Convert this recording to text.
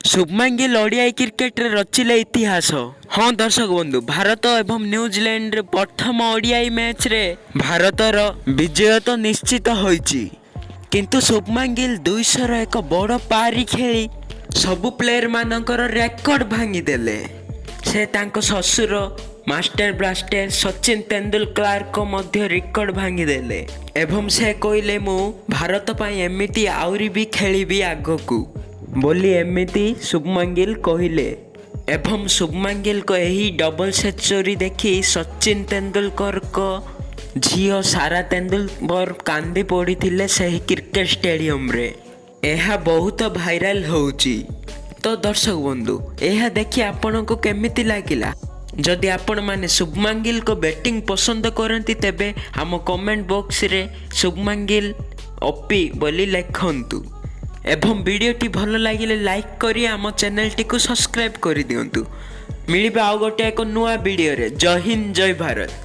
Shubman Gill ODI cricket रे रचिले इतिहास। हाँ दर्शक बंधु, भारत एवं न्यूजीलैंड रे प्रथम ओडिआई मैच रे भारतर विजय तो निश्चित होईची, किंतु शुभमन गिल 200 रो एक बड़ पारी खेली सबु प्लेयर मानकर रेकर्ड भांगी देले। से तांको ससुर मास्टर ब्लास्टर सचिन तेंदुलकर को मध्य रेकर्ड भांगी देले एवं से कहले मु भारत पाई एमिति आउरी भी खेलिबी आगकू बोली एमिति शुभमन गिल कहले। एवं शुभमन गिल को यही डबल सेंचुरी देखी सचिन तेंदुलकर को झील सारा तेंदुलकर कांदी पड़े से क्रिकेट स्टेडियम रे। यह बहुत भाइराल होउची। तो दर्शक बंधु, यह देखि आपण को केमिति लागिला? जदि आपण माने शुभमन गिल को बैटिंग पसंद करती तेबे हम कमेंट बॉक्स रे शुभमन गिल ओपी बोली लिखंतु एवं वीडियोटी भल लगे लाइक करी आम चैनल टी को सब्सक्राइब कर दिंतु। मिलबा आउ गोटे एक नुआ वीडियो रे। जय हिंद, जय भारत।